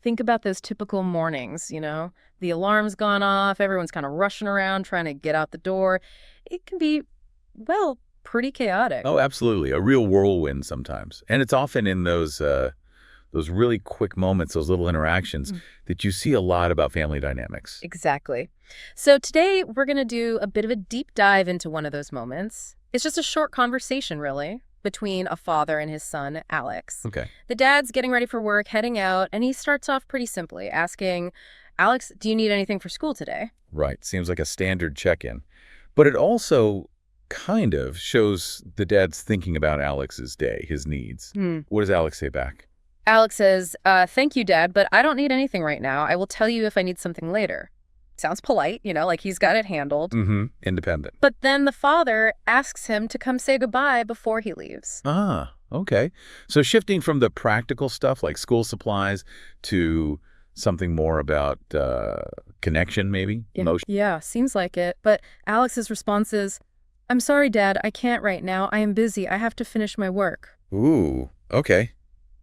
Think about those typical mornings, the alarm's gone off, everyone's kind of rushing around trying to get out the door. It can be, well, pretty chaotic. Oh, absolutely. A real whirlwind sometimes. And it's often in those really quick moments, those little interactions Mm. that you see a lot about family dynamics. Exactly. So today we're going to do a bit of a deep dive into one of those moments. It's just a short conversation, really, between a father and his son, Alex. Okay. The dad's getting ready for work, heading out, and he starts off pretty simply, asking, Alex, do you need anything for school today? Right. Seems like a standard check-in. But it also kind of shows the dad's thinking about Alex's day, his needs. What does Alex say back? Alex says, thank you, Dad, but I don't need anything right now. I will tell you if I need something later. Sounds polite, like he's got it handled. Mm-hmm. Independent. But then the father asks him to come say goodbye before he leaves. Ah, okay. So shifting from the practical stuff like school supplies to something more about connection, maybe? Emotion. Yeah, seems like it. But Alex's response is, I'm sorry, Dad, I can't right now. I am busy. I have to finish my work. Ooh, okay.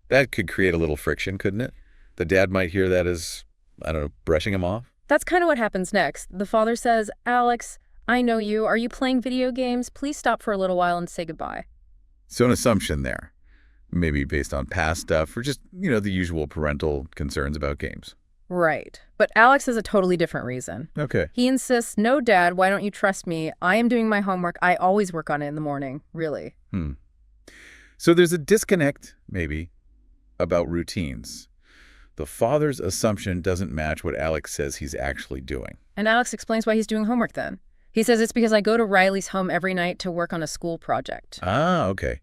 That could create a little friction, couldn't it? The dad might hear that as, I don't know, brushing him off? That's kind of what happens next. The father says, Alex, I know you. Are you playing video games? Please stop for a little while and say goodbye. So an assumption there, maybe based on past stuff or just, the usual parental concerns about games. Right. But Alex has a totally different reason. Okay. He insists, no, Dad, why don't you trust me? I am doing my homework. I always work on it in the morning, really. So there's a disconnect, maybe, about routines. The father's assumption doesn't match what Alex says he's actually doing. And Alex explains why he's doing homework then. He says it's because I go to Riley's home every night to work on a school project. Ah, okay.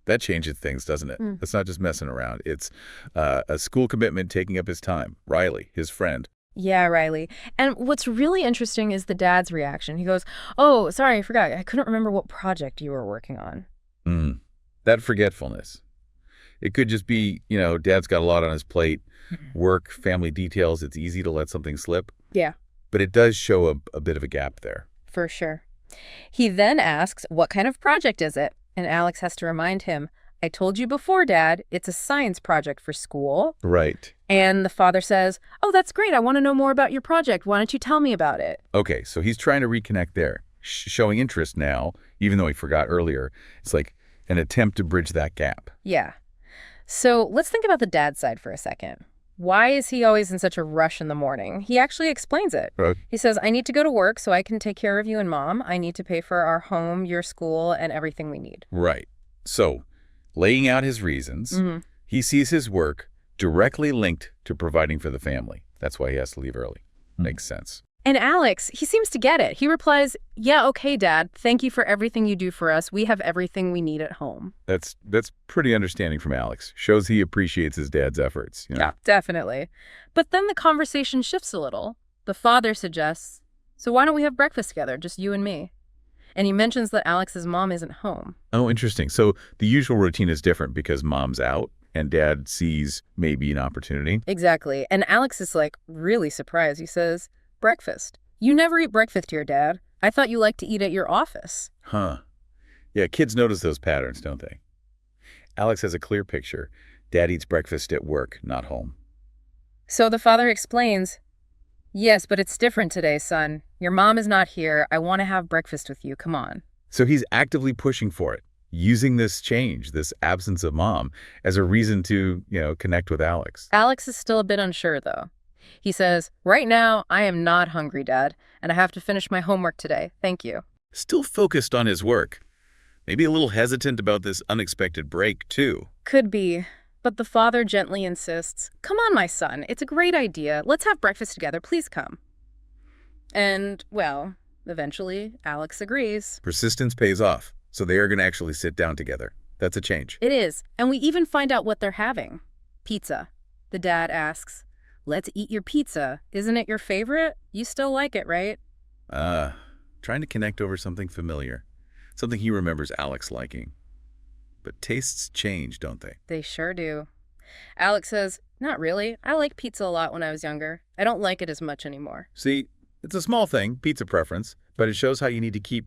That changes things, doesn't it? It's not just messing around. It's a school commitment taking up his time. Riley, his friend. Yeah, Riley. And what's really interesting is the dad's reaction. He goes, oh, sorry, I forgot. I couldn't remember what project you were working on. That forgetfulness. It could just be, dad's got a lot on his plate, work, family details. It's easy to let something slip. Yeah. But it does show a bit of a gap there. For sure. He then asks, what kind of project is it? And Alex has to remind him, I told you before, Dad, it's a science project for school. Right. And the father says, oh, that's great. I want to know more about your project. Why don't you tell me about it? Okay, so he's trying to reconnect there, showing interest now, even though he forgot earlier. It's like an attempt to bridge that gap. Yeah. So let's think about the dad's side for a second. Why is he always in such a rush in the morning? He actually explains it. Right. He says, I need to go to work so I can take care of you and Mom. I need to pay for our home, your school, and everything we need. Right. So, laying out his reasons, he sees his work directly linked to providing for the family. That's why he has to leave early. Makes sense. And Alex, he seems to get it. He replies, yeah, okay, Dad. Thank you for everything you do for us. We have everything we need at home. That's pretty understanding from Alex. Shows he appreciates his dad's efforts. Yeah, definitely. But then the conversation shifts a little. The father suggests, so why don't we have breakfast together, just you and me? And he mentions that Alex's mom isn't home. Oh, interesting. So the usual routine is different because mom's out and dad sees maybe an opportunity. Exactly. And Alex is really surprised. He says, breakfast. You never eat breakfast here, Dad. I thought you liked to eat at your office. Huh. Yeah, kids notice those patterns, don't they? Alex has a clear picture. Dad eats breakfast at work, not home. So the father explains, yes, but it's different today, son. Your mom is not here. I want to have breakfast with you. Come on. So he's actively pushing for it, using this change, this absence of mom, as a reason to, connect with Alex. Alex is still a bit unsure, though. He says, right now, I am not hungry, Dad, and I have to finish my homework today. Thank you. Still focused on his work. Maybe a little hesitant about this unexpected break, too. Could be. But the father gently insists, come on, my son. It's a great idea. Let's have breakfast together. Please come. And, well, eventually, Alex agrees. Persistence pays off, so they are going to actually sit down together. That's a change. It is. And we even find out what they're having. Pizza. The dad asks, let's eat your pizza. Isn't it your favorite? You still like it, right? Trying to connect over something familiar. Something he remembers Alex liking. But tastes change, don't they? They sure do. Alex says, not really. I liked pizza a lot when I was younger. I don't like it as much anymore. See, it's a small thing, pizza preference, but it shows how you need to keep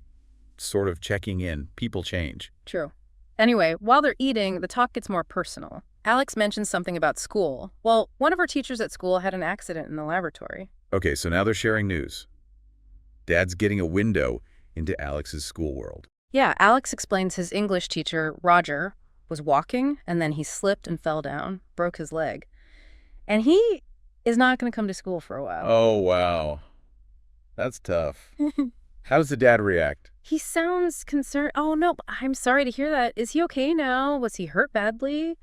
checking in. People change. True. Anyway, while they're eating, the talk gets more personal. Alex mentions something about school. Well, one of our teachers at school had an accident in the laboratory. Okay, so now they're sharing news. Dad's getting a window into Alex's school world. Yeah, Alex explains his English teacher, Roger, was walking and then he slipped and fell down, broke his leg. And he is not going to come to school for a while. Oh, wow. That's tough. How does the dad react? He sounds concerned. Oh, no, I'm sorry to hear that. Is he okay now? Was he hurt badly?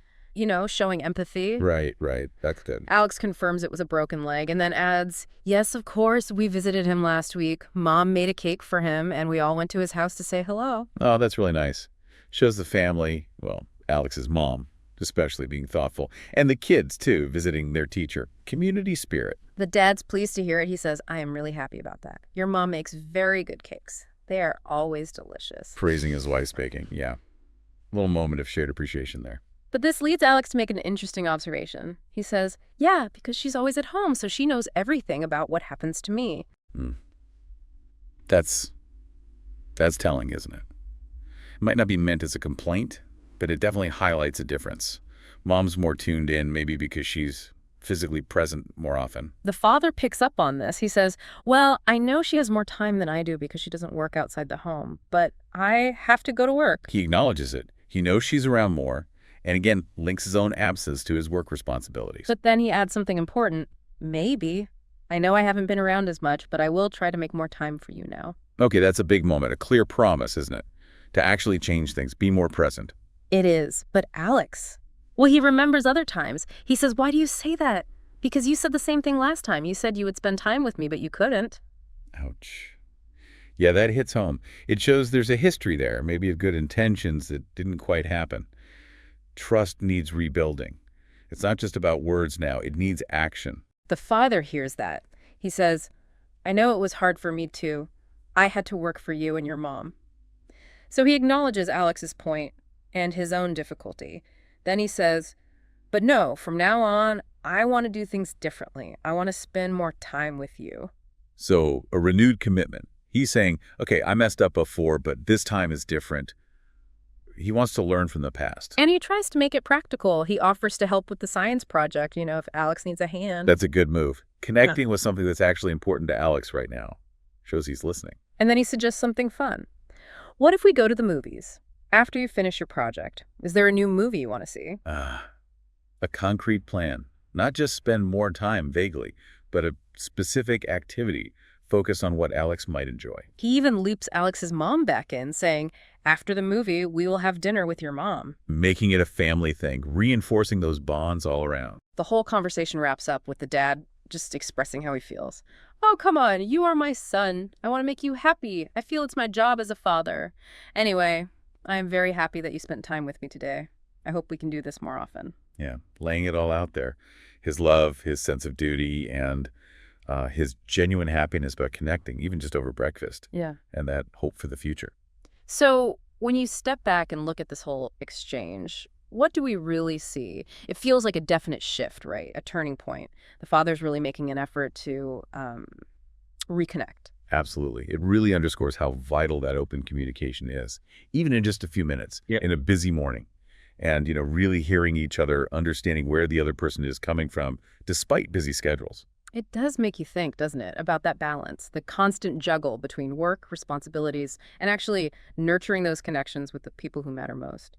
Showing empathy. Right. That's good. Alex confirms it was a broken leg and then adds, yes, of course, we visited him last week. Mom made a cake for him and we all went to his house to say hello. Oh, that's really nice. Shows the family, well, Alex's mom, especially being thoughtful. And the kids, too, visiting their teacher. Community spirit. The dad's pleased to hear it. He says, I am really happy about that. Your mom makes very good cakes. They are always delicious. Praising his wife's baking, yeah. A little moment of shared appreciation there. But this leads Alex to make an interesting observation. He says, yeah, because she's always at home, so she knows everything about what happens to me. That's telling, isn't it? It might not be meant as a complaint, but it definitely highlights a difference. Mom's more tuned in, maybe because she's physically present more often. The father picks up on this. He says, well, I know she has more time than I do because she doesn't work outside the home, but I have to go to work. He acknowledges it. He knows she's around more, and again, links his own absence to his work responsibilities. But then he adds something important. Maybe. I know I haven't been around as much, but I will try to make more time for you now. Okay, that's a big moment, a clear promise, isn't it? To actually change things, be more present. It is. But Alex, well, he remembers other times. He says, why do you say that? Because you said the same thing last time. You said you would spend time with me, but you couldn't. Ouch. Yeah, that hits home. It shows there's a history there, maybe of good intentions that didn't quite happen. Trust needs rebuilding. It's not just about words now. It needs action. The father hears that. He says, I know it was hard for me too. I had to work for you and your mom. So he acknowledges Alex's point and his own difficulty. Then he says, but no, from now on, I want to do things differently. I want to spend more time with you. So a renewed commitment. He's saying, okay, I messed up before, but this time is different. He wants to learn from the past. And he tries to make it practical. He offers to help with the science project, if Alex needs a hand. That's a good move. Connecting with something that's actually important to Alex right now shows he's listening. And then he suggests something fun. What if we go to the movies? After you finish your project, is there a new movie you want to see? A concrete plan. Not just spend more time vaguely, but a specific activity focused on what Alex might enjoy. He even loops Alex's mom back in, saying, after the movie, we will have dinner with your mom. Making it a family thing, reinforcing those bonds all around. The whole conversation wraps up with the dad just expressing how he feels. Oh, come on, you are my son. I want to make you happy. I feel it's my job as a father. Anyway, I am very happy that you spent time with me today. I hope we can do this more often. Yeah, laying it all out there. His love, his sense of duty, and his genuine happiness about connecting, even just over breakfast. Yeah. And that hope for the future. So when you step back and look at this whole exchange, what do we really see? It feels like a definite shift, right? A turning point. The father's really making an effort to reconnect. Absolutely. It really underscores how vital that open communication is, even in just a few minutes, in a busy morning. And, really hearing each other, understanding where the other person is coming from, despite busy schedules. It does make you think, doesn't it, about that balance, the constant juggle between work, responsibilities, and actually nurturing those connections with the people who matter most.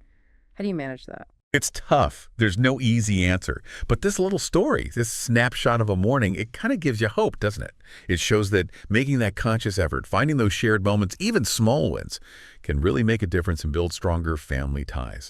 How do you manage that? It's tough. There's no easy answer. But this little story, this snapshot of a morning, it kind of gives you hope, doesn't it? It shows that making that conscious effort, finding those shared moments, even small ones, can really make a difference and build stronger family ties.